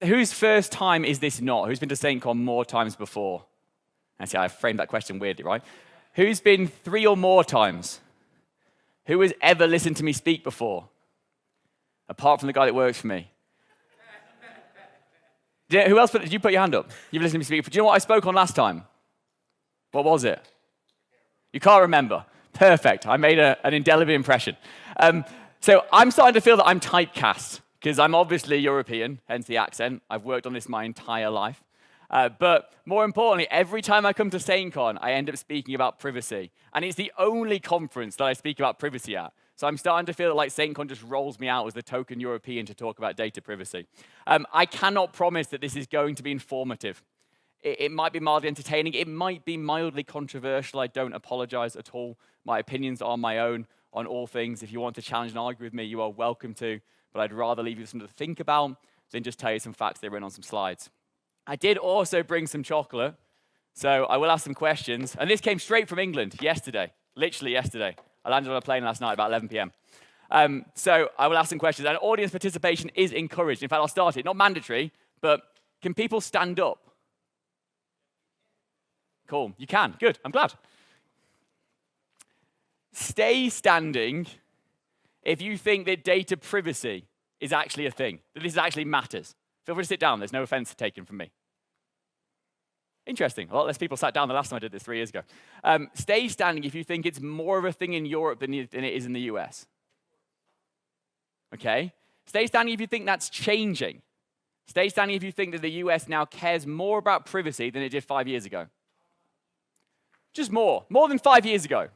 Whose first time is this not? Who's been to SAINTCON more times before? Actually, I framed that question weirdly, right? Who's been 3 or more times? Who has ever listened to me speak before? Apart from the guy that works for me. Who else did you put your hand up? You've listened to me speak. Do you know what I spoke on last time? What was it? You can't remember. Perfect. I made an indelible impression. So I'm starting to feel that I'm typecast, because I'm obviously European, hence the accent. I've worked on this my entire life. But more importantly, every time I come to SAINTCON, I end up speaking about privacy. And it's the only conference that I speak about privacy at. So I'm starting to feel like SAINTCON just rolls me out as the token European to talk about data privacy. I cannot promise that this is going to be informative. It might be mildly entertaining. It might be mildly controversial. I don't apologize at all. My opinions are my own on all things. If you want to challenge and argue with me, you are welcome to. But I'd rather leave you something to think about than just tell you some facts that are in on some slides. I did also bring some chocolate, so I will ask some questions. And this came straight from England yesterday, literally yesterday. I landed on a plane last night about 11 p.m. So I will ask some questions. And audience participation is encouraged. In fact, I'll start it. Not mandatory, but can people stand up? Cool. You can. Good. I'm glad. Stay standing if you think that data privacy is actually a thing, that this actually matters. Feel free to sit down. There's no offense taken from me. Interesting. A lot less people sat down the last time I did this 3 years ago. Stay standing if you think it's more of a thing in Europe than it is in the US. Okay? Stay standing if you think that's changing. Stay standing if you think that the US now cares more about privacy than it did 5 years ago. Just more than 5 years ago.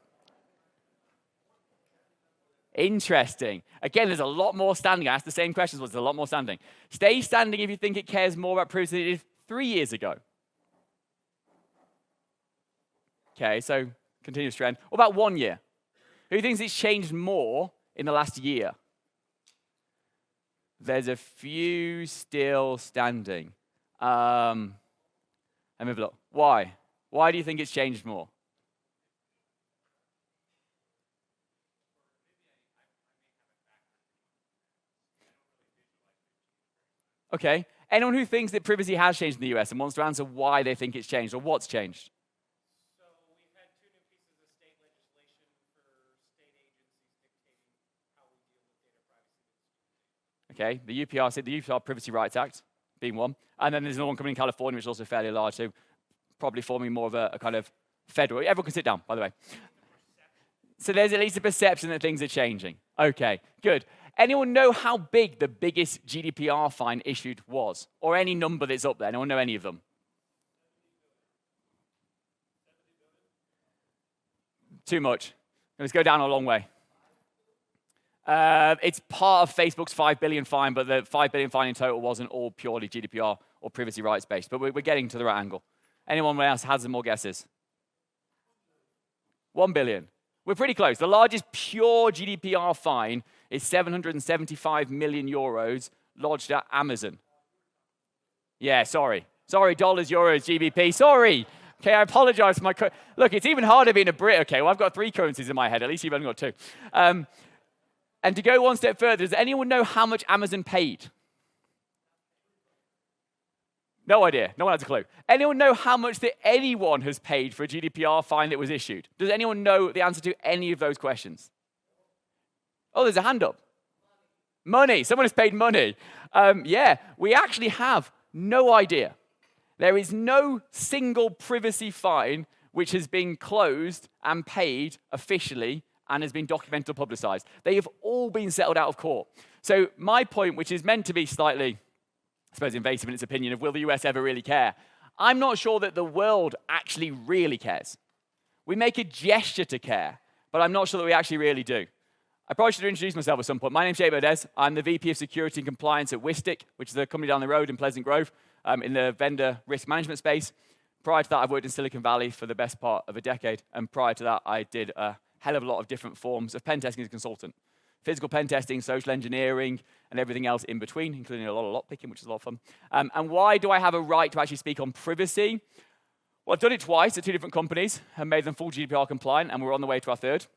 Interesting. Again, there's a lot more standing. I asked the same questions, but there's a lot more standing. Stay standing if you think it cares more about privacy than it did 3 years ago. Okay, so continuous trend. What about 1 year? Who thinks it's changed more in the last year? There's a few still standing. Let me have a look. Why? Why do you think it's changed more? Okay. Anyone who thinks that privacy has changed in the US and wants to answer why they think it's changed or what's changed? So we've had 2 new pieces of state legislation for state agencies dictating how we deal with data privacy. Okay, the UPR Privacy Rights Act being one. And then there's another one coming in California, which is also fairly large, so probably forming more of a kind of federal. Everyone can sit down, by the way. So there's at least a perception that things are changing. Okay, good. Anyone know how big the biggest GDPR fine issued was? Or any number that's up there? Anyone know any of them? Too much. Let's go down a long way. It's part of Facebook's $5 billion fine, but the $5 billion fine in total wasn't all purely GDPR or privacy rights based. But we're getting to the right angle. Anyone else has some more guesses? 1 billion. We're pretty close. The largest pure GDPR fine is 775 million euros lodged at Amazon. Yeah, sorry. Sorry, dollars, euros, GBP. Sorry. Okay, I apologize for my... Look, it's even harder being a Brit. Okay, well, I've got 3 currencies in my head. At least you've only got 2. And to go one step further, does anyone know how much Amazon paid? No idea. No one has a clue. Anyone know how much that anyone has paid for a GDPR fine that was issued? Does anyone know the answer to any of those questions? Oh, there's a hand up. Money. Someone has paid money. Yeah, we actually have no idea. There is no single privacy fine which has been closed and paid officially and has been documented or publicized. They have all been settled out of court. So my point, which is meant to be slightly, I suppose, invasive in its opinion of will the US ever really care? I'm not sure that the world actually really cares. We make a gesture to care, but I'm not sure that we actually really do. I probably should introduce myself at some point. My name's Jay Bodez. I'm the VP of Security and Compliance at Wistic, which is a company down the road in Pleasant Grove, in the vendor risk management space. Prior to that, I've worked in Silicon Valley for the best part of a decade, and prior to that, I did a hell of a lot of different forms of pen testing as a consultant. Physical pen testing, social engineering, and everything else in between, including a lot of lockpicking, which is a lot of fun. And why do I have a right to actually speak on privacy? Well, I've done it twice at 2 different companies and made them full GDPR compliant, and we're on the way to our 3rd.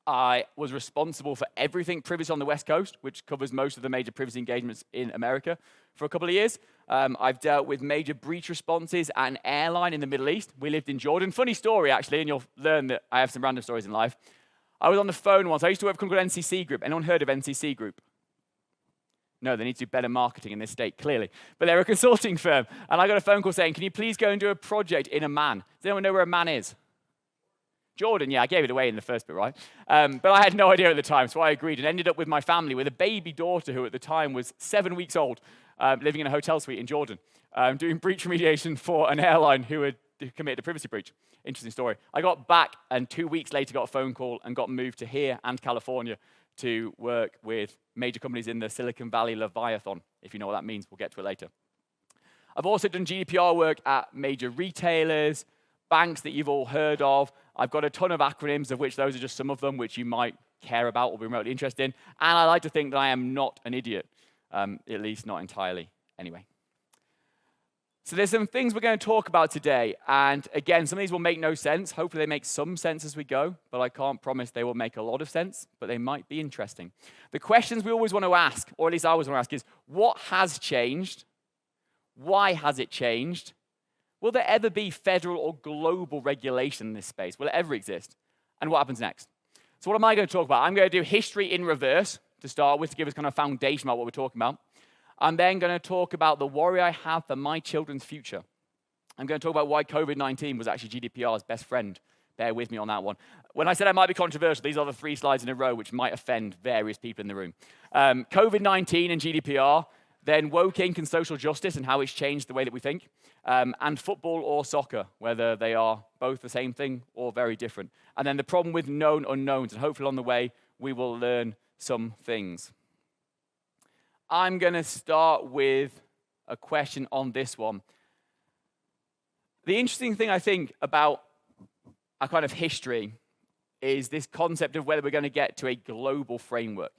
I was responsible for everything privacy on the West Coast, which covers most of the major privacy engagements in America for a couple of years. I've dealt with major breach responses at an airline in the Middle East. We lived in Jordan. Funny story, actually, and you'll learn that I have some random stories in life. I was on the phone once. I used to work for a company called NCC Group. Anyone heard of NCC Group? No, they need to do better marketing in this state, clearly. But they're a consulting firm. And I got a phone call saying, can you please go and do a project in Amman? Does anyone know where Amman is? Jordan, yeah, I gave it away in the first bit, right? But I had no idea at the time, so I agreed and ended up with my family with a baby daughter who at the time was 7 weeks old, living in a hotel suite in Jordan, doing breach remediation for an airline who had committed a privacy breach. Interesting story. I got back and 2 weeks later got a phone call and got moved to here and California to work with major companies in the Silicon Valley Leviathan. If you know what that means, we'll get to it later. I've also done GDPR work at major retailers, banks that you've all heard of. I've got a ton of acronyms, of which those are just some of them, which you might care about or be remotely interested in. And I like to think that I am not an idiot, at least not entirely anyway. So there's some things we're going to talk about today. And again, some of these will make no sense. Hopefully they make some sense as we go, but I can't promise they will make a lot of sense, but they might be interesting. The questions we always want to ask, or at least I always want to ask, is what has changed? Why has it changed? Will there ever be federal or global regulation in this space? Will it ever exist? And what happens next? So what am I going to talk about? I'm going to do history in reverse to start with, to give us kind of a foundation about what we're talking about. I'm then going to talk about the worry I have for my children's future. I'm going to talk about why COVID-19 was actually GDPR's best friend. Bear with me on that one. When I said I might be controversial, these are the 3 slides in a row which might offend various people in the room. COVID-19 and GDPR, then woke ink and social justice and how it's changed the way that we think, and football or soccer, whether they are both the same thing or very different. And then the problem with known unknowns, and hopefully on the way, we will learn some things. I'm going to start with a question on this one. The interesting thing, I think, about a kind of history is this concept of whether we're going to get to a global framework,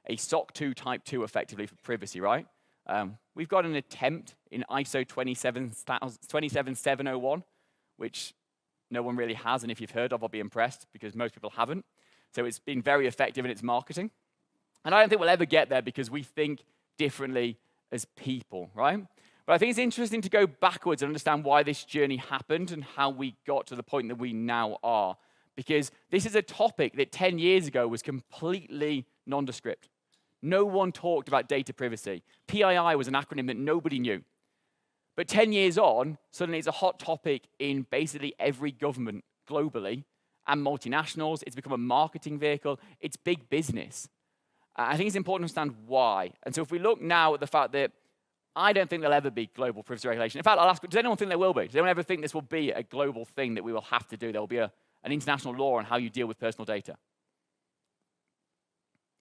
a SOC 2 Type 2 effectively for privacy, right? We've got an attempt in ISO 27701, which no one really has, and if you've heard of, I'll be impressed, because most people haven't. So it's been very effective in its marketing. And I don't think we'll ever get there because we think differently as people, right? But I think it's interesting to go backwards and understand why this journey happened and how we got to the point that we now are. Because this is a topic that 10 years ago was completely nondescript. No one talked about data privacy. PII was an acronym that nobody knew. But 10 years on, suddenly it's a hot topic in basically every government globally and multinationals. It's become a marketing vehicle. It's big business. I think it's important to understand why. And so if we look now at the fact that I don't think there'll ever be global privacy regulation. In fact, I'll ask, does anyone think there will be? Does anyone ever think this will be a global thing that we will have to do? There will be an international law on how you deal with personal data?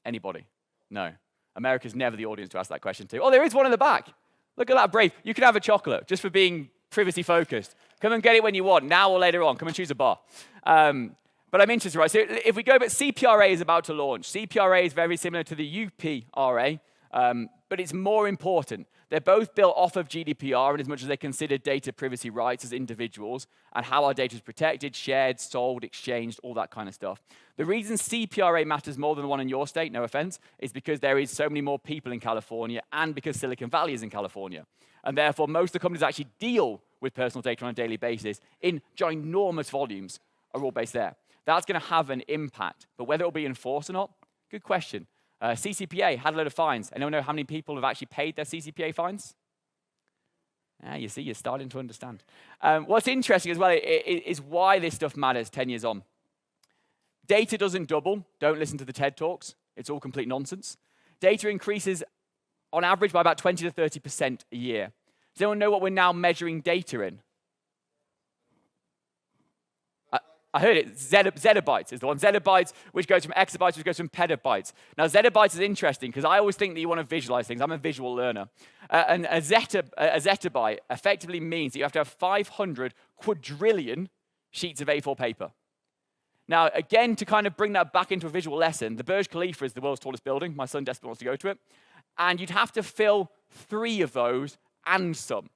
Anybody? No. America's never the audience to ask that question to. Oh, there is one in the back. Look at that, brave. You can have a chocolate just for being privacy focused. Come and get it when you want, now or later on. Come and choose a bar. But I'm interested, right? So if we go, but CPRA is about to launch. CPRA is very similar to the UPRA, but it's more important. They're both built off of GDPR in as much as they consider data privacy rights as individuals and how our data is protected, shared, sold, exchanged, all that kind of stuff. The reason CPRA matters more than the one in your state, no offense, is because there is so many more people in California and because Silicon Valley is in California. And therefore, most of the companies that actually deal with personal data on a daily basis in ginormous volumes are all based there. That's going to have an impact, but whether it will be enforced or not, good question. CCPA had a load of fines. Anyone know how many people have actually paid their CCPA fines? You see, you're starting to understand. What's interesting as well is why this stuff matters 10 years on. Data doesn't double. Don't listen to the TED Talks. It's all complete nonsense. Data increases on average by about 20 to 30% a year. Does anyone know what we're now measuring data in? I heard it, zettabytes is the one. Zettabytes, which goes from exabytes, which goes from petabytes. Now, zettabytes is interesting because I always think that you want to visualize things. I'm a visual learner. And a zettabyte effectively means that you have to have 500 quadrillion sheets of A4 paper. Now, again, to kind of bring that back into a visual lesson, the Burj Khalifa is the world's tallest building. My son desperately wants to go to it. And you'd have to fill 3 of those and some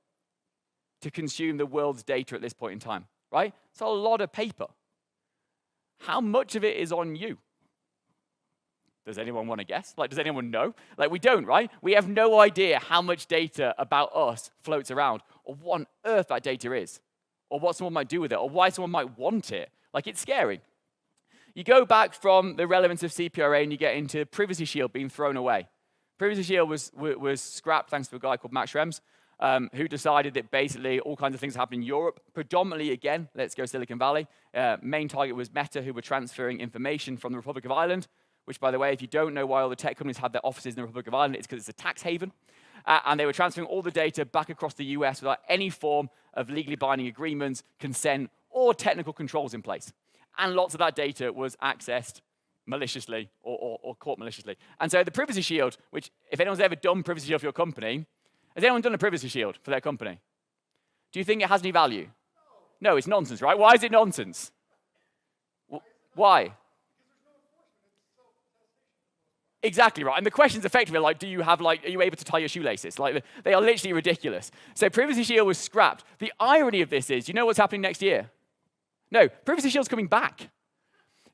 to consume the world's data at this point in time, right? It's a lot of paper. How much of it is on you? Does anyone want to guess? Like, does anyone know? Like, we don't, right? We have no idea how much data about us floats around, or what on earth that data is, or what someone might do with it, or why someone might want it. Like, it's scary. You go back from the relevance of CPRA and you get into Privacy Shield being thrown away. Privacy Shield was scrapped thanks to a guy called Max Schrems, who decided that basically all kinds of things happen in Europe, predominantly, again, let's go Silicon Valley. Main target was Meta, who were transferring information from the Republic of Ireland, which, by the way, if you don't know why all the tech companies have their offices in the Republic of Ireland, it's because it's a tax haven. And they were transferring all the data back across the US without any form of legally binding agreements, consent, or technical controls in place. And lots of that data was accessed maliciously or caught maliciously. And so the Privacy Shield, which if anyone's ever done Privacy Shield for your company, has anyone done a Privacy Shield for their company? Do you think it has any value? No, it's nonsense, right? Why is it nonsense? Why? Exactly right. And the question's effectively like, are you able to tie your shoelaces? Like, they are literally ridiculous. So Privacy Shield was scrapped. The irony of this is, you know what's happening next year? No, Privacy Shield's coming back.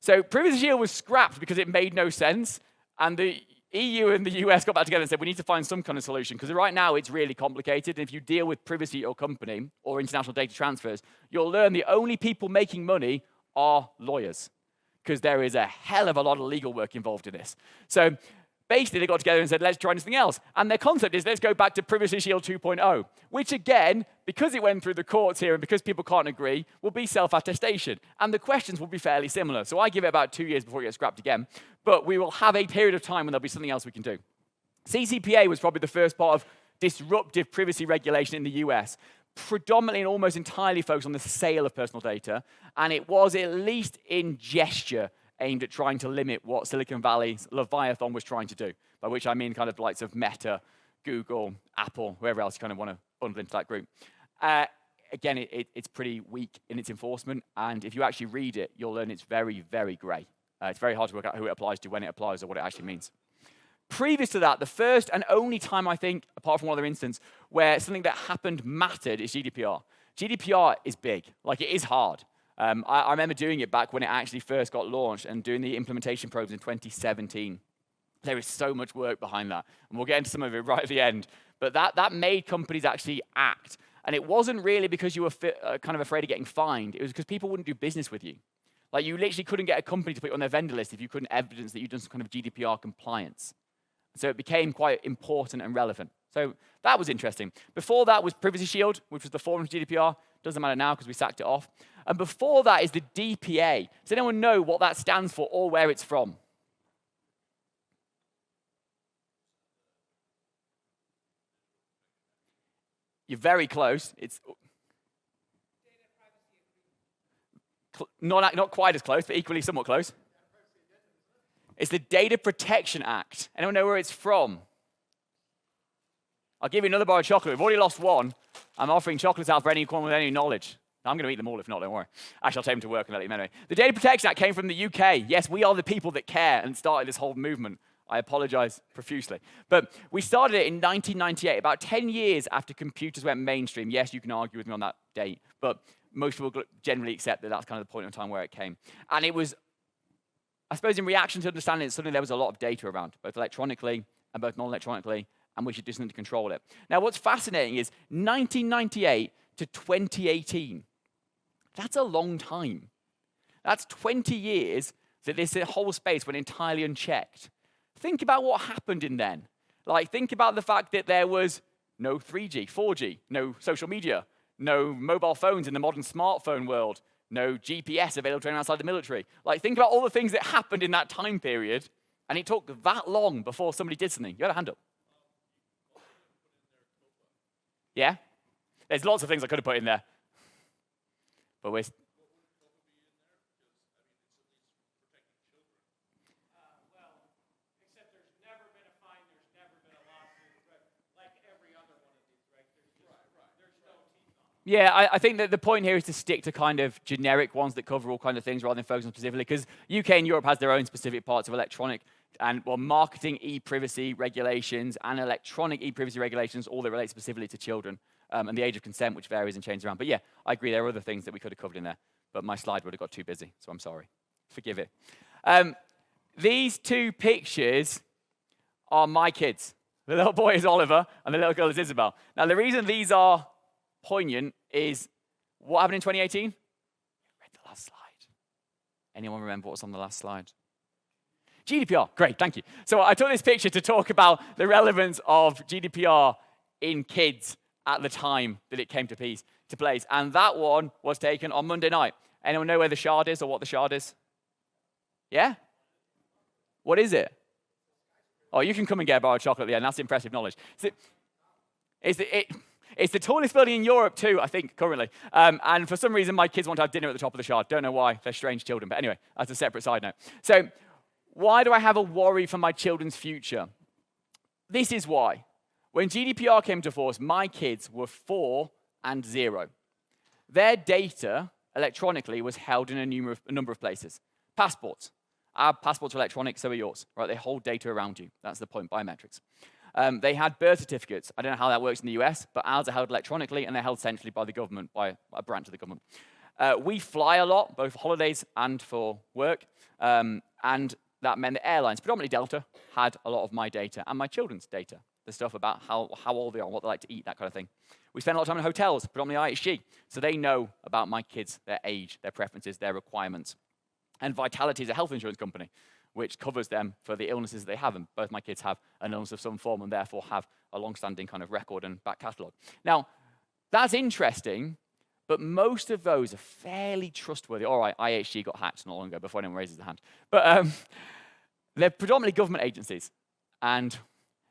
So Privacy Shield was scrapped because it made no sense, and the EU and the US got back together and said, we need to find some kind of solution, because right now it's really complicated, and if you deal with privacy at your company or international data transfers, you'll learn the only people making money are lawyers, because there is a hell of a lot of legal work involved in this. So basically, they got together and said, let's try something else. And their concept is, let's go back to Privacy Shield 2.0, which again, because it went through the courts here and because people can't agree, will be self-attestation. And the questions will be fairly similar. So I give it about 2 years before it gets scrapped again. But we will have a period of time when there'll be something else we can do. CCPA was probably the first part of disruptive privacy regulation in the US, predominantly and almost entirely focused on the sale of personal data. And it was, at least in gesture, aimed at trying to limit what Silicon Valley's Leviathan was trying to do, by which I mean kind of likes of Meta, Google, Apple, whoever else you kind of want to bundle into that group. Again, it's pretty weak in its enforcement, and if you actually read it, you'll learn it's very, very grey. It's very hard to work out who it applies to, when it applies, or what it actually means. Previous to that, the first and only time, I think, apart from one other instance, where something that happened mattered is GDPR. GDPR is big. Like, it is hard. I remember doing it back when it actually first got launched and doing the implementation programs in 2017. There is so much work behind that, and we'll get into some of it right at the end. But that made companies actually act. And it wasn't really because you were kind of afraid of getting fined. It was because people wouldn't do business with you. Like, you literally couldn't get a company to put you on their vendor list if you couldn't evidence that you'd done some kind of GDPR compliance. So it became quite important and relevant. So that was interesting. Before that was Privacy Shield, which was the form of GDPR. Doesn't matter now because we sacked it off. And before that is the DPA. Does anyone know what that stands for or where it's from? You're very close. It's not quite as close, but equally somewhat close. It's the Data Protection Act. Anyone know where it's from? I'll give you another bar of chocolate. We've already lost one. I'm offering chocolates out for anyone with any knowledge. I'm going to eat them all if not, don't worry. Actually, I'll take them to work and let them anyway. The Data Protection Act came from the UK. Yes, we are the people that care and started this whole movement. I apologize profusely. But we started it in 1998, about 10 years after computers went mainstream. Yes, you can argue with me on that date, but most people generally accept that that's kind of the point in time where it came. And it was, I suppose, in reaction to understanding that suddenly there was a lot of data around, both electronically and both non-electronically, and we should do something to control it. Now, what's fascinating is 1998 to 2018. That's a long time. That's 20 years that this whole space went entirely unchecked. Think about what happened in then. Like, think about the fact that there was no 3G, 4G, no social media, no mobile phones in the modern smartphone world, no GPS available to anyone outside the military. Like, think about all the things that happened in that time period, and it took that long before somebody did something. You had a hand up. Yeah? There's lots of things I could have put in there. But we're... Except there's never been a fine, there's never been a lawsuit, but like every other one of these, right? There's no teeth on it. Yeah, I think that the point here is to stick to kind of generic ones that cover all kind of things rather than focus on specifically, because UK and Europe has their own specific parts of electronic and marketing e-privacy regulations and electronic e-privacy regulations, all that relate specifically to children and the age of consent, which varies and changes around. But yeah, I agree, there are other things that we could have covered in there, but my slide would have got too busy, so I'm sorry. Forgive it. These two pictures are my kids. The little boy is Oliver, and the little girl is Isabel. Now, the reason these are poignant is what happened in 2018? Read the last slide. Anyone remember what was on the last slide? GDPR. Great, thank you. So I took this picture to talk about the relevance of GDPR in kids at the time that it came to place. And that one was taken on Monday night. Anyone know where the shard is or what the shard is? Yeah? What is it? Oh, you can come and get a bar of chocolate at the end. That's impressive knowledge. It's the tallest building in Europe too, I think, currently. And for some reason, my kids want to have dinner at the top of the shard. Don't know why. They're strange children. But anyway, that's a separate side note. So why do I have a worry for my children's future? This is why. When GDPR came to force, my kids were 4 and 0. Their data electronically was held in a number of places. Passports. Our passports are electronic, so are yours. Right? They hold data around you. That's the point, biometrics. They had birth certificates. I don't know how that works in the US, but ours are held electronically, and they're held centrally by the government, by a branch of the government. We fly a lot, both for holidays and for work, and that meant that airlines, predominantly Delta, had a lot of my data and my children's data, the stuff about how old they are, what they like to eat, that kind of thing. We spend a lot of time in hotels, predominantly IHG, so they know about my kids, their age, their preferences, their requirements. And Vitality is a health insurance company, which covers them for the illnesses they have. And both my kids have an illness of some form and therefore have a long-standing kind of record and back catalogue. Now, that's interesting, but most of those are fairly trustworthy. All right, IHG got hacked not long ago before anyone raises their hand. But they're predominantly government agencies. And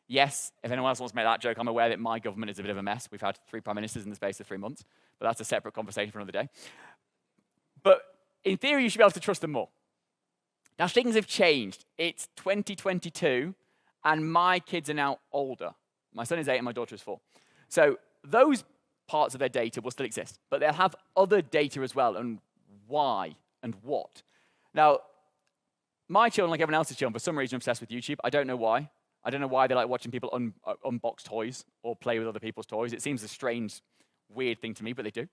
yes, if anyone else wants to make that joke, I'm aware that my government is a bit of a mess. We've had 3 prime ministers in the space of 3 months. But that's a separate conversation for another day. But in theory, you should be able to trust them more. Now, things have changed. It's 2022, and my kids are now older. My son is 8 and my daughter is 4. So those parts of their data will still exist, but they'll have other data as well, and why and what. Now, my children, like everyone else's children, for some reason are obsessed with YouTube. I don't know why. I don't know why they like watching people unbox toys or play with other people's toys. It seems a strange, weird thing to me, but they do.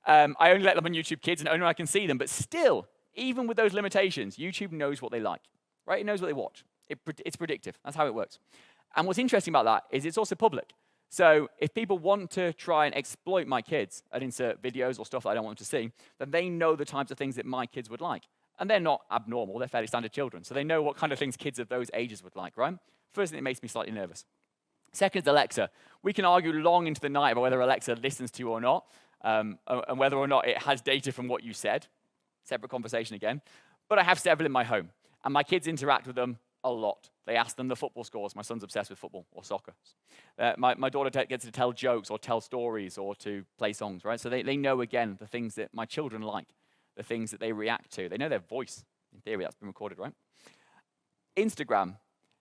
I only let them on YouTube Kids, and only when I can see them, but still, even with those limitations, YouTube knows what they like, right? It knows what they watch. It's predictive. That's how it works. And what's interesting about that is it's also public. So if people want to try and exploit my kids and insert videos or stuff that I don't want them to see, then they know the types of things that my kids would like. And they're not abnormal. They're fairly standard children. So they know what kind of things kids of those ages would like, right? First thing that makes me slightly nervous. Second is Alexa. We can argue long into the night about whether Alexa listens to you or not, and whether or not it has data from what you said. Separate conversation again. But I have several in my home, and my kids interact with them a lot. They ask them the football scores. My son's obsessed with football or soccer. My daughter gets to tell jokes or tell stories or to play songs, right? So they know, again, the things that my children like, the things that they react to. They know their voice. In theory, that's been recorded, right? Instagram.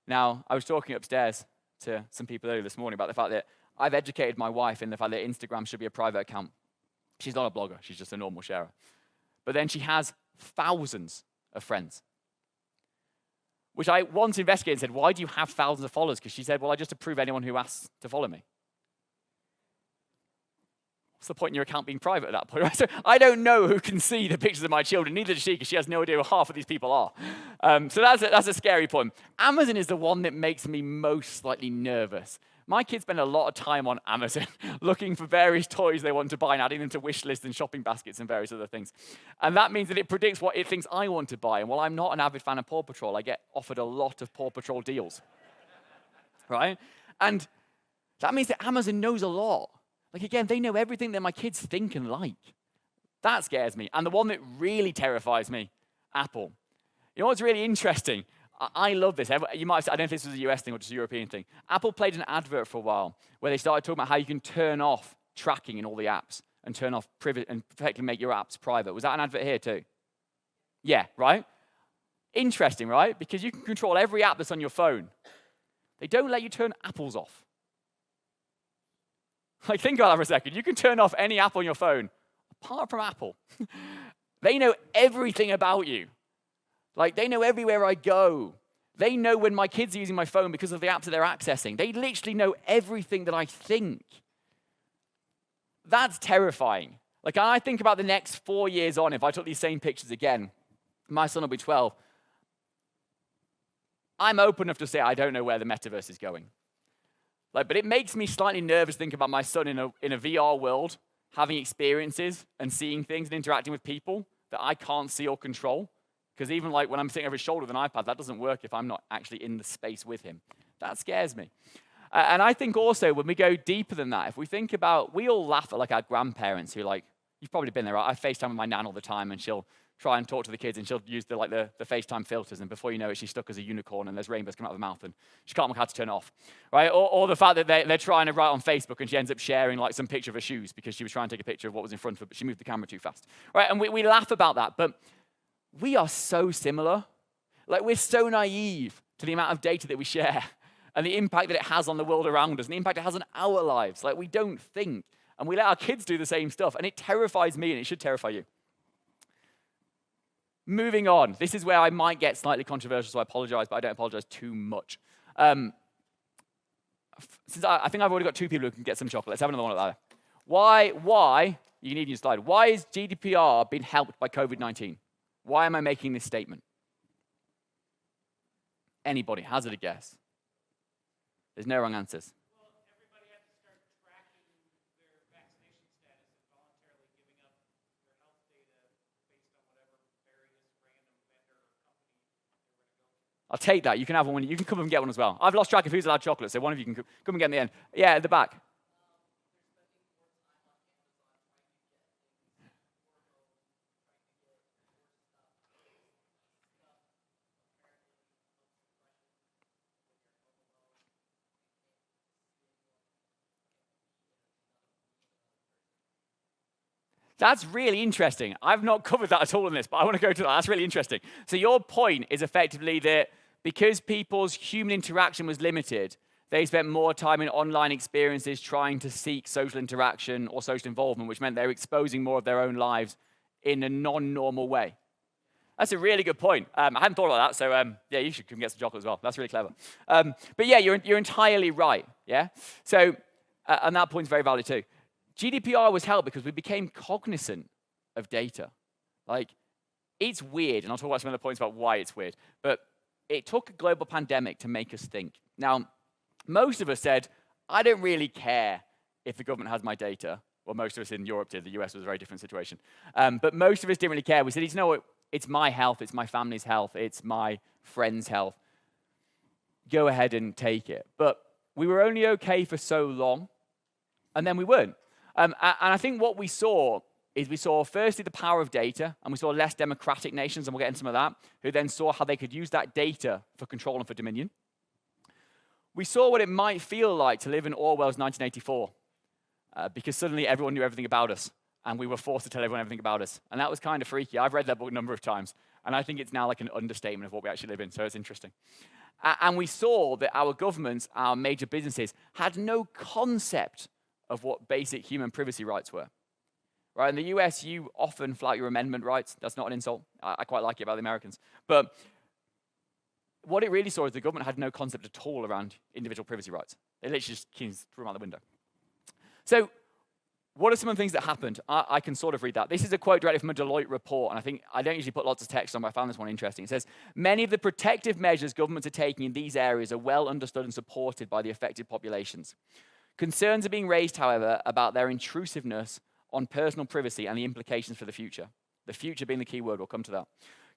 Now, I was talking upstairs to some people earlier this morning about the fact that I've educated my wife in the fact that Instagram should be a private account. She's not a blogger. She's just a normal sharer. But then she has thousands of friends, which I once investigated and said, why do you have thousands of followers? Because she said, well, I just approve anyone who asks to follow me. What's the point in your account being private at that point? Right? So I don't know who can see the pictures of my children, neither does she, because she has no idea who half of these people are. So that's a scary point. Amazon is the one that makes me most slightly nervous. My kids spend a lot of time on Amazon looking for various toys they want to buy and adding them to wish lists and shopping baskets and various other things. And that means that it predicts what it thinks I want to buy. And while I'm not an avid fan of Paw Patrol, I get offered a lot of Paw Patrol deals. Right? And that means that Amazon knows a lot. Like, again, they know everything that my kids think and like. That scares me. And the one that really terrifies me, Apple. You know what's really interesting? I love this. You might have said, I don't know if this was a US thing or just a European thing. Apple played an advert for a while where they started talking about how you can turn off tracking in all the apps and turn off and effectively make your apps private. Was that an advert here too? Yeah, right? Interesting, right? Because you can control every app that's on your phone. They don't let you turn Apples off. Like, think about that for a second. You can turn off any app on your phone, apart from Apple. They know everything about you. Like, they know everywhere I go. They know when my kids are using my phone because of the apps that they're accessing. They literally know everything that I think. That's terrifying. Like, I think about the next 4 years on, if I took these same pictures again, my son will be 12. I'm open enough to say I don't know where the metaverse is going. But it makes me slightly nervous to think about my son in a VR world, having experiences and seeing things and interacting with people that I can't see or control. Because even like when I'm sitting over his shoulder with an iPad, that doesn't work if I'm not actually in the space with him. That scares me. And I think also when we go deeper than that, if we think about, we all laugh at like our grandparents who like, you've probably been there, right? I FaceTime with my nan all the time and she'll try and talk to the kids and she'll use the FaceTime filters and before you know it, she's stuck as a unicorn and there's rainbows coming out of her mouth and she can't work how to turn it off, right? Or the fact that they're trying to write on Facebook and she ends up sharing like some picture of her shoes because she was trying to take a picture of what was in front of her, but she moved the camera too fast, right? And we laugh about that, but we are so similar. Like we're so naive to the amount of data that we share and the impact that it has on the world around us and the impact it has on our lives. Like we don't think and we let our kids do the same stuff and it terrifies me and it should terrify you. Moving on. This is where I might get slightly controversial, so I apologize, but I don't apologize too much. Since I think I've already got two people who can get some chocolate. Let's have another one like that. Why, you need a new slide. Why is GDPR being helped by COVID-19? Why am I making this statement? Anybody, hazard a guess. There's no wrong answers. Well, everybody has to start tracking their vaccination status and voluntarily giving up their health data based on whatever various random vendor or company they were going to go to. I'll take that. You can have one. You can come and get one as well. I've lost track of who's allowed chocolate, so one of you can come and get in the end. Yeah, at the back. That's really interesting. I've not covered that at all in this, but I want to go to that. That's really interesting. So your point is effectively that because people's human interaction was limited, they spent more time in online experiences trying to seek social interaction or social involvement, which meant they were exposing more of their own lives in a non-normal way. That's a really good point. I hadn't thought about that, so yeah, you should come get some chocolate as well. That's really clever. But yeah, you're entirely right, yeah? So, and that point's very valid too. GDPR was helped because we became cognizant of data. Like, it's weird, and I'll talk about some other points about why it's weird, but it took a global pandemic to make us think. Now, most of us said, I don't really care if the government has my data. Well, most of us in Europe did. The US was a very different situation. But most of us didn't really care. We said, you know what? It's my health. It's my family's health. It's my friend's health. Go ahead and take it. But we were only okay for so long, and then we weren't. And I think what we saw is we saw firstly the power of data, and we saw less democratic nations, and we'll get into some of that, who then saw how they could use that data for control and for dominion. We saw what it might feel like to live in Orwell's 1984, because suddenly everyone knew everything about us, and we were forced to tell everyone everything about us. And that was kind of freaky. I've read that book a number of times, and I think it's now like an understatement of what we actually live in, so it's interesting. And we saw that our governments, our major businesses, had no concept of what basic human privacy rights were. Right? In the US, you often flout your amendment rights. That's not an insult. I quite like it about the Americans. But what it really saw is the government had no concept at all around individual privacy rights. They literally just threw them out the window. So what are some of the things that happened? I can sort of read that. This is a quote directly from a Deloitte report, and I think I don't usually put lots of text on, but I found this one interesting. It says, many of the protective measures governments are taking in these areas are well understood and supported by the affected populations. Concerns are being raised, however, about their intrusiveness on personal privacy and the implications for the future. The future being the key word, we'll come to that.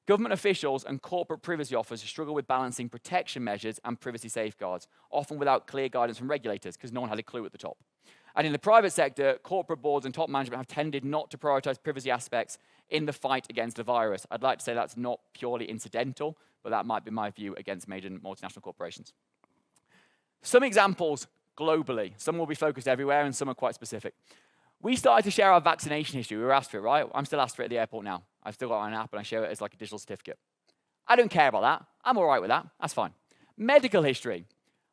Government officials and corporate privacy officers struggle with balancing protection measures and privacy safeguards, often without clear guidance from regulators, because no one had a clue at the top. And in the private sector, corporate boards and top management have tended not to prioritize privacy aspects in the fight against the virus. I'd like to say that's not purely incidental, but that might be my view against major multinational corporations. Some examples globally. Some will be focused everywhere, and some are quite specific. We started to share our vaccination history. We were asked for it, right? I'm still asked for it at the airport now. I've still got an app, and I share it as like a digital certificate. I don't care about that. I'm all right with that. That's fine. Medical history.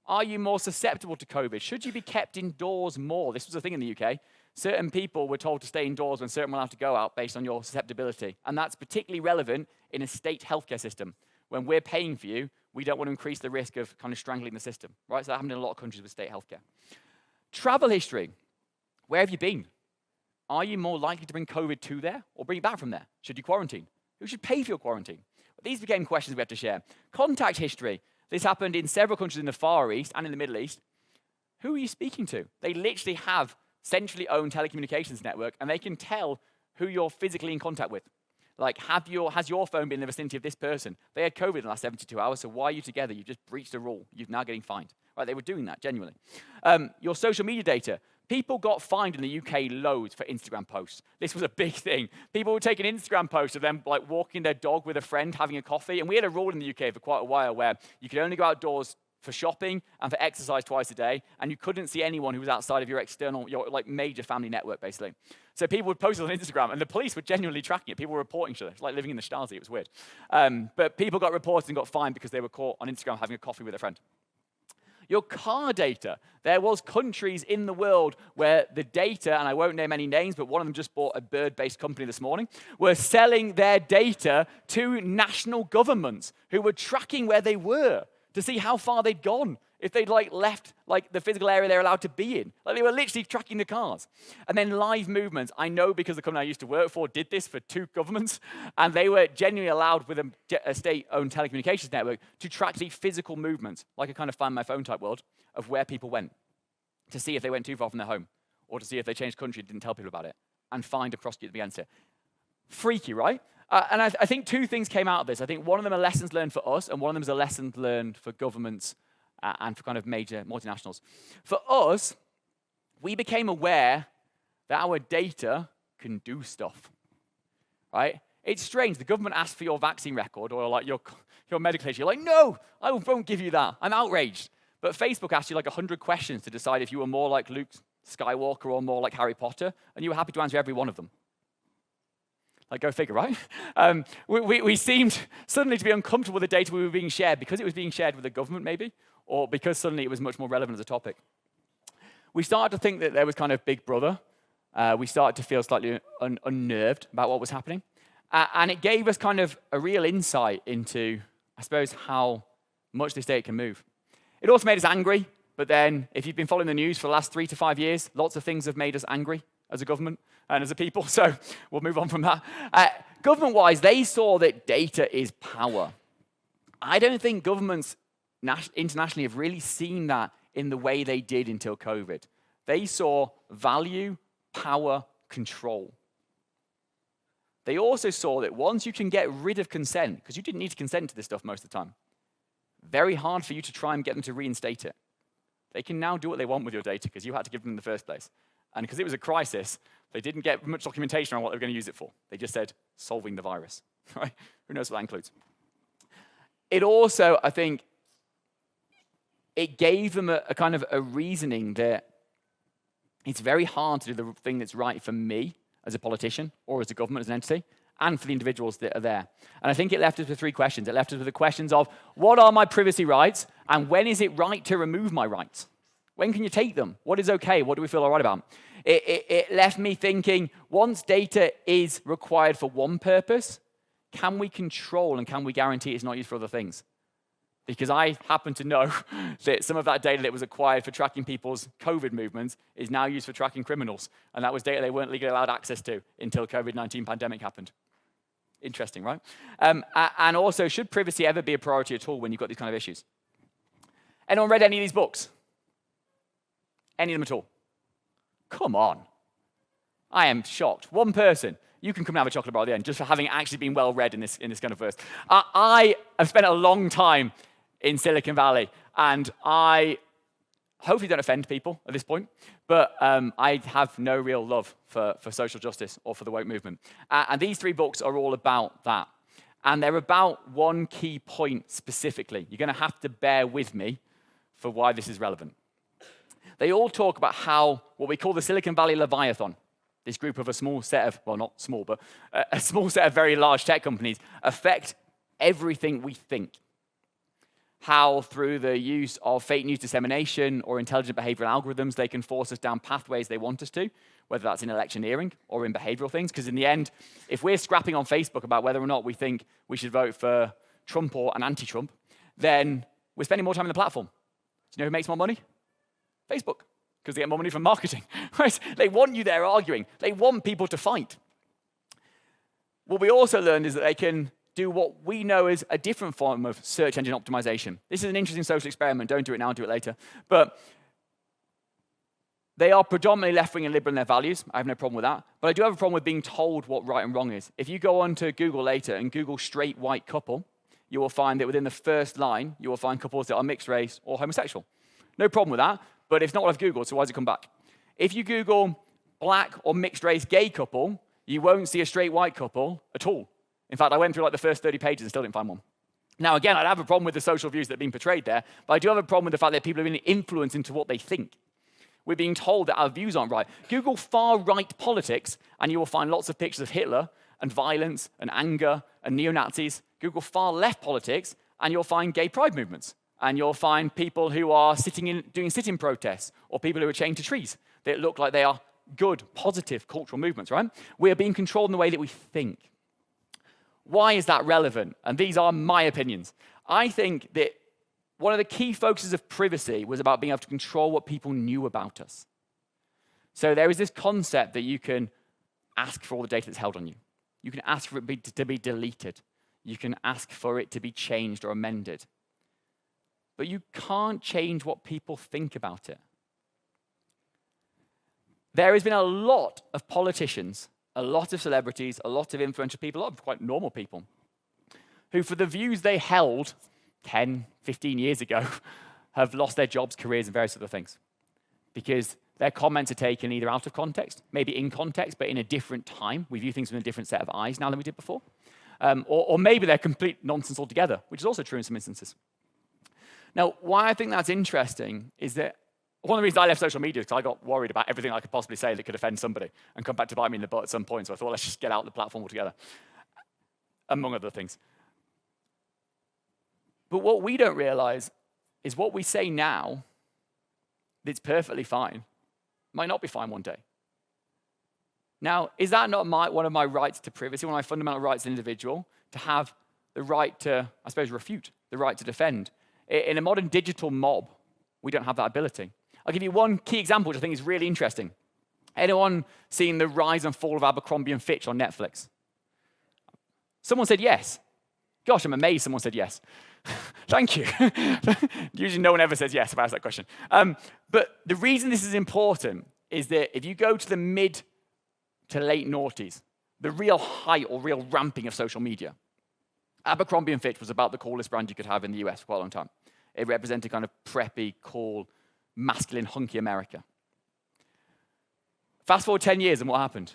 Are you more susceptible to COVID? Should you be kept indoors more? This was a thing in the UK. Certain people were told to stay indoors when certain were allowed to go out based on your susceptibility. And that's particularly relevant in a state healthcare system. When we're paying for you, we don't want to increase the risk of kind of strangling the system, right? So that happened in a lot of countries with state healthcare. Travel history. Where have you been? Are you more likely to bring COVID to there or bring it back from there? Should you quarantine? Who should pay for your quarantine? These became questions we had to share. Contact history. This happened in several countries in the Far East and in the Middle East. Who are you speaking to? They literally have centrally owned telecommunications network, and they can tell who you're physically in contact with. Like, has your phone been in the vicinity of this person? They had COVID in the last 72 hours, so why are you together? You've just breached a rule. You're now getting fined. Right, they were doing that, genuinely. Your social media data. People got fined in the UK loads for Instagram posts. This was a big thing. People would take an Instagram post of them like walking their dog with a friend, having a coffee. And we had a rule in the UK for quite a while where you could only go outdoors for shopping and for exercise twice a day, and you couldn't see anyone who was outside of your like major family network, basically. So people would post it on Instagram, and the police were genuinely tracking it. People were reporting to it. It's like living in the Stasi. It was weird. But people got reported and got fined because they were caught on Instagram having a coffee with a friend. Your car data. There was countries in the world where the data, and I won't name any names, but one of them just bought a bird-based company this morning, were selling their data to national governments who were tracking where they were to see how far they'd gone, if they'd left the physical area they're allowed to be in. Like, they were literally tracking the cars. And then live movements. I know because the company I used to work for did this for 2 governments, and they were genuinely allowed with a state-owned telecommunications network to track the physical movements, like a kind of Find My Phone type world, of where people went, to see if they went too far from their home, or to see if they changed country and didn't tell people about it, and find a prosecutor against it. Freaky, right? And I think 2 things came out of this. I think one of them are lessons learned for us, and one of them is a lesson learned for governments and for kind of major multinationals. For us, we became aware that our data can do stuff, right? It's strange. The government asked for your vaccine record or like your medical history. You're like, no, I won't give you that. I'm outraged. But Facebook asked you like 100 questions to decide if you were more like Luke Skywalker or more like Harry Potter, and you were happy to answer every one of them. Like, go figure, right? We seemed suddenly to be uncomfortable with the data we were being shared because it was being shared with the government, maybe, or because suddenly it was much more relevant as a topic. We started to think that there was kind of Big Brother. We started to feel slightly unnerved about what was happening. And it gave us kind of a real insight into, I suppose, how much this data can move. It also made us angry, but then if you've been following the news for the last 3 to 5 years, lots of things have made us angry as a government and as a people, so we'll move on from that. Government-wise, they saw that data is power. I don't think governments internationally have really seen that in the way they did until COVID. They saw value, power, control. They also saw that once you can get rid of consent, because you didn't need to consent to this stuff most of the time, very hard for you to try and get them to reinstate it. They can now do what they want with your data because you had to give them in the first place. And because it was a crisis, they didn't get much documentation on what they were going to use it for. They just said, solving the virus. Right? Who knows what that includes? It also, I think, it gave them a kind of a reasoning that it's very hard to do the thing that's right for me as a politician or as a government, as an entity, and for the individuals that are there. And I think it left us with 3 questions. It left us with the questions of, what are my privacy rights, and when is it right to remove my rights? When can you take them? What is okay? What do we feel all right about? It left me thinking, once data is required for one purpose, can we control and can we guarantee it's not used for other things? Because I happen to know that some of that data that was acquired for tracking people's COVID movements is now used for tracking criminals. And that was data they weren't legally allowed access to until COVID-19 pandemic happened. Interesting, right? And also, should privacy ever be a priority at all when you've got these kind of issues? Anyone read any of these books? Any of them at all? Come on. I am shocked. One person. You can come and have a chocolate bar at the end, just for having actually been well read in this kind of verse. I have spent a long time in Silicon Valley, and I hopefully don't offend people at this point, but I have no real love for social justice or for the woke movement. And these 3 books are all about that. And they're about one key point specifically. You're going to have to bear with me for why this is relevant. They all talk about how what we call the Silicon Valley Leviathan, this group of a small set of, well, not small, but a small set of very large tech companies affect everything we think. How through the use of fake news dissemination or intelligent behavioral algorithms, they can force us down pathways they want us to, whether that's in electioneering or in behavioral things. Because in the end, if we're scrapping on Facebook about whether or not we think we should vote for Trump or an anti-Trump, then we're spending more time on the platform. Do you know who makes more money? Facebook, because they get more money from marketing. Right? They want you there arguing. They want people to fight. What we also learned is that they can do what we know as a different form of search engine optimization. This is an interesting social experiment. Don't do it now, do it later. But they are predominantly left-wing and liberal in their values. I have no problem with that. But I do have a problem with being told what right and wrong is. If you go onto Google later and Google straight white couple, you will find that within the first line, you will find couples that are mixed race or homosexual. No problem with that, but it's not what I've Googled, so why does it come back? If you Google black or mixed race gay couple, you won't see a straight white couple at all. In fact, I went through like the first 30 pages and still didn't find one. Now, again, I'd have a problem with the social views that are being portrayed there, but I do have a problem with the fact that people are being influenced into what they think. We're being told that our views aren't right. Google far-right politics, and you will find lots of pictures of Hitler and violence and anger and neo-Nazis. Google far-left politics, and you'll find gay pride movements. And you'll find people who are doing sit-in protests, or people who are chained to trees that look like they are good, positive cultural movements, right? We are being controlled in the way that we think. Why is that relevant? And these are my opinions. I think that one of the key focuses of privacy was about being able to control what people knew about us. So there is this concept that you can ask for all the data that's held on you. You can ask for it to be deleted. You can ask for it to be changed or amended. But you can't change what people think about it. There has been a lot of politicians, a lot of celebrities, a lot of influential people, a lot of quite normal people, who for the views they held 10, 15 years ago, have lost their jobs, careers, and various other things. Because their comments are taken either out of context, maybe in context, but in a different time. We view things with a different set of eyes now than we did before. Or maybe they're complete nonsense altogether, which is also true in some instances. Now, why I think that's interesting is that one of the reasons I left social media is because I got worried about everything I could possibly say that could offend somebody and come back to bite me in the butt at some point. So I thought, let's just get out the platform altogether, among other things. But what we don't realize is what we say now that's perfectly fine might not be fine one day. Now, is that not one of my rights to privacy, one of my fundamental rights as an individual, to have the right to, I suppose, refute, the right to defend? In a modern digital mob, we don't have that ability. I'll give you one key example, which I think is really interesting. Anyone seen the rise and fall of Abercrombie and Fitch on Netflix? Someone said yes. Gosh, I'm amazed someone said yes. Thank you. Usually no one ever says yes if I ask that question. But the reason this is important is that if you go to the mid to late noughties, the real height or real ramping of social media, Abercrombie & Fitch was about the coolest brand you could have in the US for quite a long time. It represented kind of preppy, cool, masculine, hunky America. Fast forward 10 years and what happened?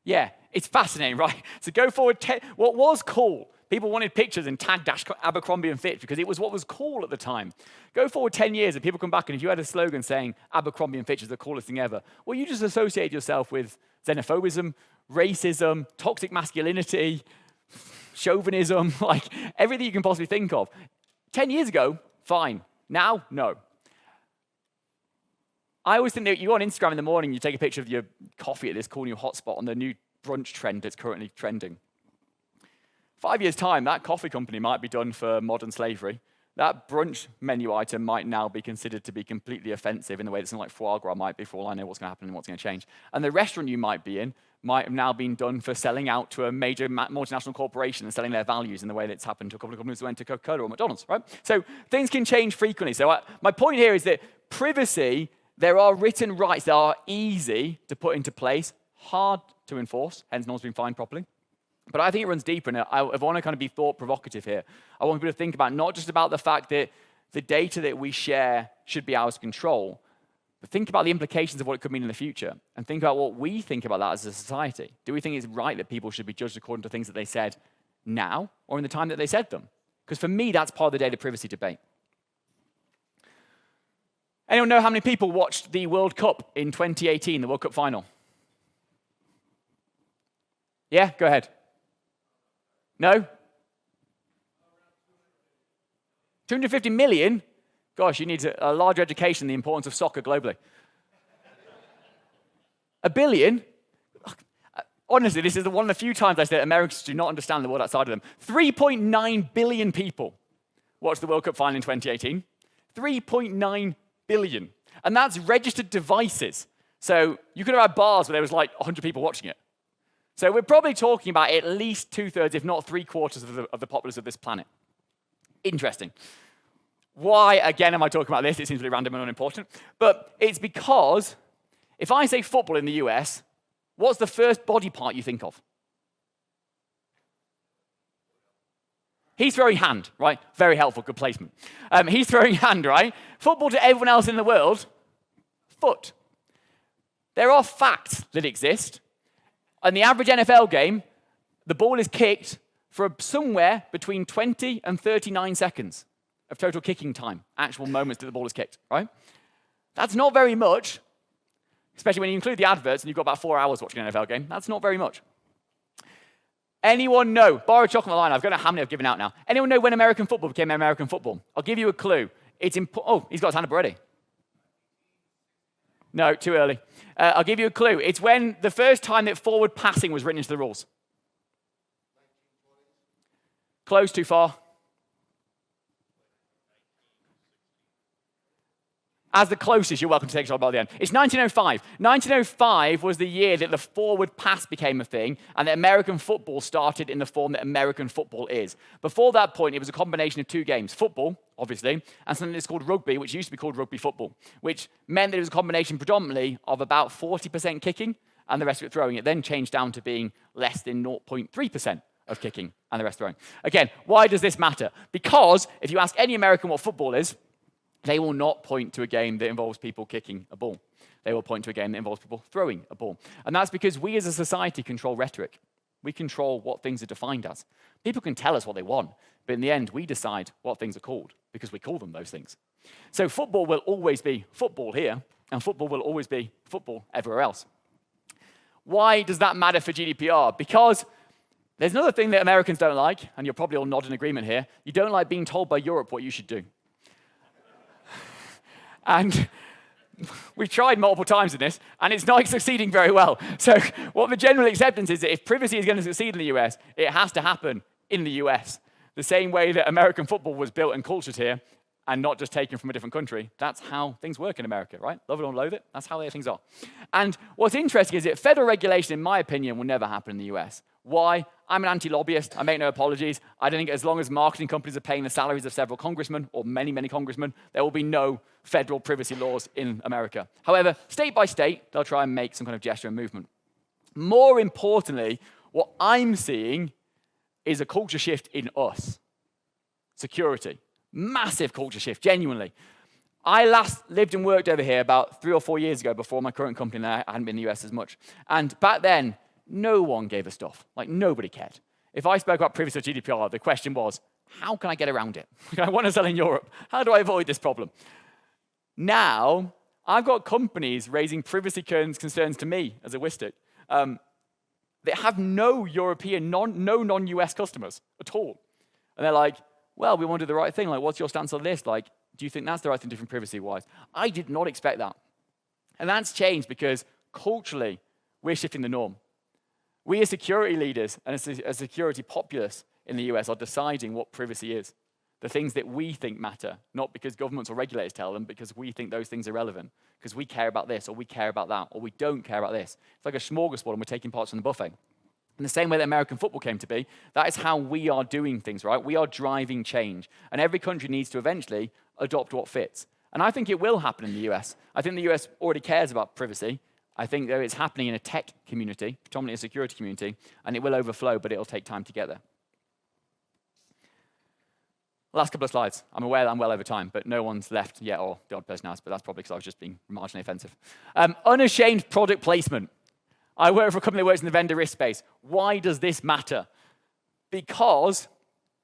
Yeah, it's fascinating, right? So go forward, what was cool, people wanted pictures and tagged Abercrombie and Fitch because it was what was cool at the time. Go forward 10 years and people come back and if you had a slogan saying Abercrombie and Fitch is the coolest thing ever, well, you just associate yourself with xenophobism, racism, toxic masculinity, chauvinism, like everything you can possibly think of. 10 years ago, fine. Now, no. I always think that you go on Instagram in the morning, you take a picture of your coffee at this cool new hotspot on the new brunch trend that's currently trending. 5 years' time, that coffee company might be done for modern slavery. That brunch menu item might now be considered to be completely offensive in the way that something like foie gras might be, for all I know what's going to happen and what's going to change. And the restaurant you might be in might have now been done for selling out to a major multinational corporation and selling their values in the way that's happened to a couple of companies that went to Coca-Cola or McDonald's, right? So things can change frequently. So my point here is that privacy, there are written rights that are easy to put into place, hard to enforce, hence no one's been fined properly. But I think it runs deeper, and I want to kind of be thought provocative here. I want people to think about not just about the fact that the data that we share should be ours to control, but think about the implications of what it could mean in the future, and think about what we think about that as a society. Do we think it's right that people should be judged according to things that they said now, or in the time that they said them? Because for me, that's part of the data privacy debate. Anyone know how many people watched the World Cup in 2018, the World Cup final? Yeah, go ahead. No? 250 million? Gosh, you need a larger education on the importance of soccer globally. 1 billion? Honestly, this is one of the few times I say that Americans do not understand the world outside of them. 3.9 billion people watched the World Cup final in 2018. 3.9 billion. And that's registered devices. So you could have had bars where there was like 100 people watching it. So we're probably talking about at least 2/3, if not 3/4 of the populace of this planet. Interesting. Why, again, am I talking about this? It seems really random and unimportant. But it's because if I say football in the US, what's the first body part you think of? He's throwing hand, right? Very helpful, good placement. He's throwing hand, right? Football to everyone else in the world, foot. There are facts that exist. In the average NFL game, the ball is kicked for somewhere between 20 and 39 seconds of total kicking time, actual moments that the ball is kicked, right? That's not very much, especially when you include the adverts and you've got about 4 hours watching an NFL game. That's not very much. Anyone know, borrowed chocolate line, I've got how many I've given out now. Anyone know when American football became American football? I'll give you a clue. It's oh, he's got his hand up already. No, too early. I'll give you a clue. It's when the first time that forward passing was written into the rules. Close, too far. As the closest, you're welcome to take a shot by the end. It's 1905. 1905 was the year that the forward pass became a thing and that American football started in the form that American football is. Before that point, it was a combination of two games. Football, obviously, and something that's called rugby, which used to be called rugby football, which meant that it was a combination predominantly of about 40% kicking and the rest of it throwing. It then changed down to being less than 0.3% of kicking and the rest throwing. Again, why does this matter? Because if you ask any American what football is, they will not point to a game that involves people kicking a ball. They will point to a game that involves people throwing a ball. And that's because we as a society control rhetoric. We control what things are defined as. People can tell us what they want, but in the end, we decide what things are called because we call them those things. So football will always be football here, and football will always be football everywhere else. Why does that matter for GDPR? Because there's another thing that Americans don't like, and you'll probably all nod in agreement here. You don't like being told by Europe what you should do. And we've tried multiple times in this, and it's not succeeding very well. So what the general acceptance is that if privacy is going to succeed in the US, it has to happen in the US. The same way that American football was built and cultured here, and not just taken from a different country. That's how things work in America, right? Love it or loathe it, that's how things are. And what's interesting is that federal regulation, in my opinion, will never happen in the US. Why? I'm an anti-lobbyist. I make no apologies. I don't think as long as marketing companies are paying the salaries of several congressmen, or many, many congressmen, there will be no federal privacy laws in America. However, state by state, they'll try and make some kind of gesture and movement. More importantly, what I'm seeing is a culture shift in us. Security. Massive culture shift, genuinely. I last lived and worked over here about 3 or 4 years ago before my current company, and I hadn't been in the US as much. And back then, no one gave a stuff. Like, nobody cared. If I spoke about privacy or GDPR, the question was, how can I get around it? I want to sell in Europe. How do I avoid this problem? Now, I've got companies raising privacy concerns to me as a WISTIC that have no European, no non-US customers at all. And they're like, well, we want to do the right thing. Like, what's your stance on this? Like, do you think that's the right thing to do from privacy-wise? I did not expect that. And that's changed because culturally, we're shifting the norm. We as security leaders and as a security populace in the US are deciding what privacy is. The things that we think matter, not because governments or regulators tell them, because we think those things are relevant, because we care about this, or we care about that, or we don't care about this. It's like a smorgasbord and we're taking parts from the buffet. In the same way that American football came to be, that is how we are doing things, right? We are driving change. And every country needs to eventually adopt what fits. And I think it will happen in the US. I think the US already cares about privacy. I think that it's happening in a tech community, predominantly a security community, and it will overflow, but it'll take time to get there. Last couple of slides. I'm aware that I'm well over time, but no one's left yet, or the odd person has, but that's probably because I was just being marginally offensive. Unashamed product placement. I work for a company that works in the vendor risk space. Why does this matter? Because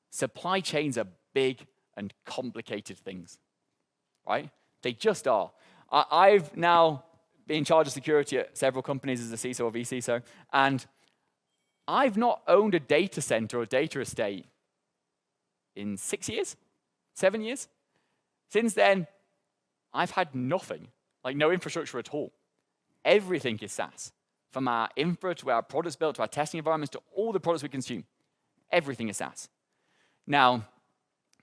supply chains are big and complicated things, right? They just are. I've now been in charge of security at several companies as a CISO or vCISO, and I've not owned a data center or data estate in 6 years, 7 years. Since then, I've had nothing, like no infrastructure at all. Everything is SaaS. From our infra to our products built to our testing environments to all the products we consume. Everything is SaaS. Now,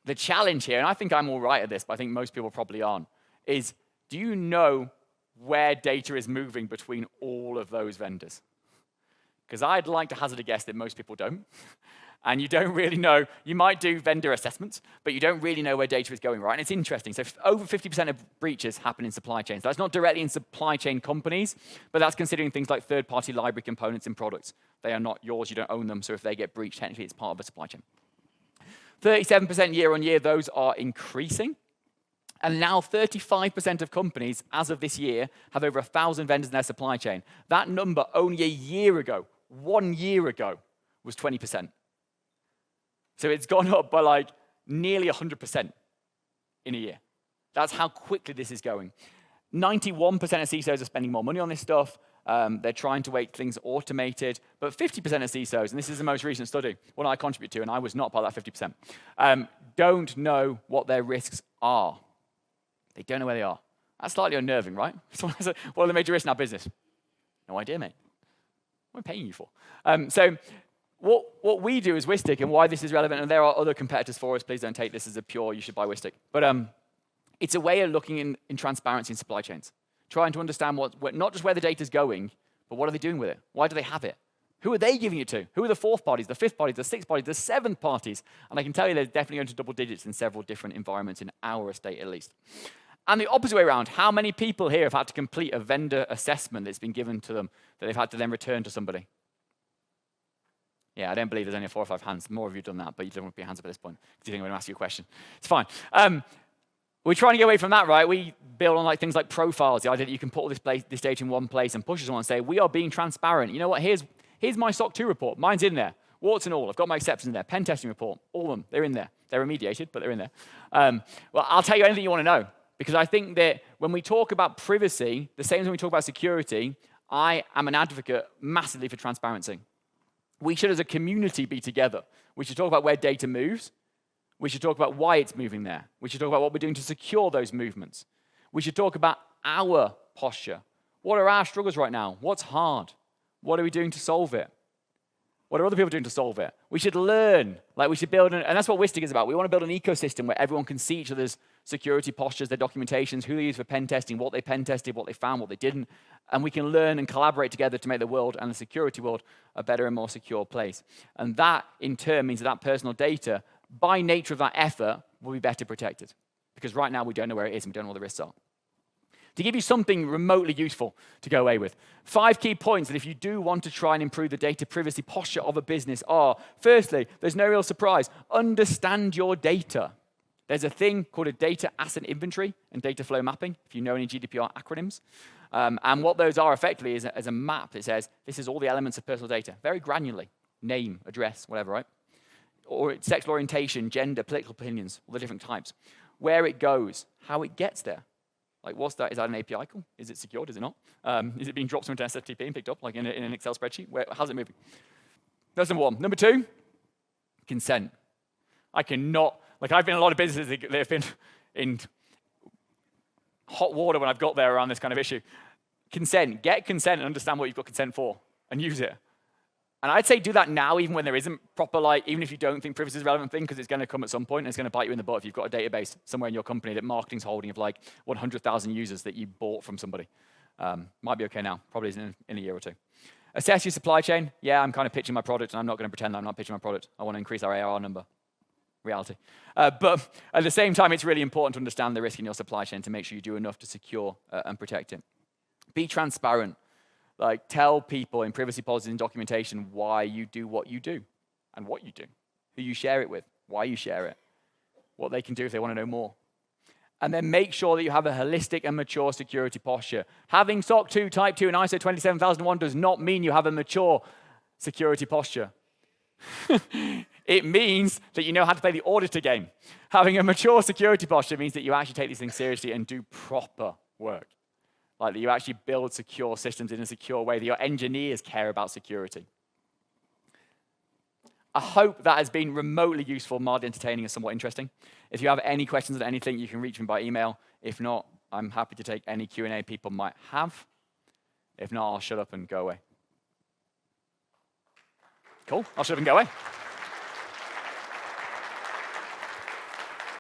the challenge here, and I think I'm all right at this, but I think most people probably aren't, is do you know where data is moving between all of those vendors? Because I'd like to hazard a guess that most people don't. And you don't really know. You might do vendor assessments, but you don't really know where data is going, right? And it's interesting. So over 50% of breaches happen in supply chains. That's not directly in supply chain companies, but that's considering things like third-party library components in products. They are not yours. You don't own them. So if they get breached, technically it's part of a supply chain. 37% year on year, those are increasing. And now 35% of companies, as of this year, have over 1,000 vendors in their supply chain. That number only a year ago, 1 year ago, was 20%. So it's gone up by like nearly 100% in a year. That's how quickly this is going. 91% of CISOs are spending more money on this stuff. They're trying to make things automated. But 50% of CISOs, and this is the most recent study, one I contribute to, and I was not part of that 50%, don't know what their risks are. They don't know where they are. That's slightly unnerving, right? What are the major risks in our business? No idea, mate. What am I paying you for? What we do is Wistic, and why this is relevant, and there are other competitors for us, please don't take this as a pure, you should buy Wistic. But it's a way of looking in transparency in supply chains, trying to understand not just where the data is going, but what are they doing with it? Why do they have it? Who are they giving it to? Who are the fourth parties, the fifth parties, the sixth parties, the seventh parties? And I can tell you they're definitely going to double digits in several different environments in our estate at least. And the opposite way around, how many people here have had to complete a vendor assessment that's been given to them that they've had to then return to somebody? Yeah, I don't believe there's only 4 or 5 hands. More of you have done that, but you don't want to be hands up at this point because you think I'm going to ask you a question. It's fine. We're trying to get away from that, right? We build on things like profiles, the idea that you can put all this data in one place and push someone and say, we are being transparent. You know what? Here's my SOC 2 report. Mine's in there. Warts and all. I've got my exceptions in there. Pen testing report. All of them. They're in there. They're remediated, but they're in there. Well, I'll tell you anything you want to know because I think that when we talk about privacy, the same as when we talk about security, I am an advocate massively for transparency. We should, as a community, be together. We should talk about where data moves. We should talk about why it's moving there. We should talk about what we're doing to secure those movements. We should talk about our posture. What are our struggles right now? What's hard? What are we doing to solve it? What are other people doing to solve it? We should learn. We should build, and that's what Wistic is about. We want to build an ecosystem where everyone can see each other's security postures, their documentations, who they use for pen testing, what they pen tested, what they found, what they didn't. And we can learn and collaborate together to make the world and the security world a better and more secure place. And that, in turn, means that personal data, by nature of that effort, will be better protected. Because right now, we don't know where it is and we don't know what the risks are. To give you something remotely useful to go away with, 5 key points that if you do want to try and improve the data privacy posture of a business are, firstly, there's no real surprise, understand your data. There's a thing called a data asset inventory and data flow mapping, if you know any GDPR acronyms. And what those are effectively is a map that says, this is all the elements of personal data, very granularly, name, address, whatever, right? Or sexual orientation, gender, political opinions, all the different types. Where it goes, how it gets there. What's that? Is that an API call? Is it secured? Is it not? Is it being dropped into an SFTP and picked up, in an Excel spreadsheet? How's it moving? That's number 1. Number 2, consent. I cannot, I've been in a lot of businesses that have been in hot water when I've got there around this kind of issue. Consent. Get consent and understand what you've got consent for and use it. And I'd say do that now, even when there isn't proper, even if you don't think privacy is a relevant thing, because it's going to come at some point and it's going to bite you in the butt if you've got a database somewhere in your company that marketing's holding of 100,000 users that you bought from somebody. Might be okay now, probably isn't in a year or 2. Assess your supply chain. Yeah, I'm kind of pitching my product, and I'm not going to pretend that I'm not pitching my product. I want to increase our ARR number. Reality. But at the same time, it's really important to understand the risk in your supply chain to make sure you do enough to secure and protect it. Be transparent. Tell people in privacy policies and documentation why you do what you do and what you do, who you share it with, why you share it, what they can do if they want to know more. And then make sure that you have a holistic and mature security posture. Having SOC 2, Type 2, and ISO 27001 does not mean you have a mature security posture. It means that you know how to play the auditor game. Having a mature security posture means that you actually take these things seriously and do proper work. That you actually build secure systems in a secure way, that your engineers care about security. I hope that has been remotely useful, mildly entertaining, and somewhat interesting. If you have any questions on anything, you can reach me by email. If not, I'm happy to take any Q&A people might have. If not, I'll shut up and go away. Cool. I'll shut up and go away.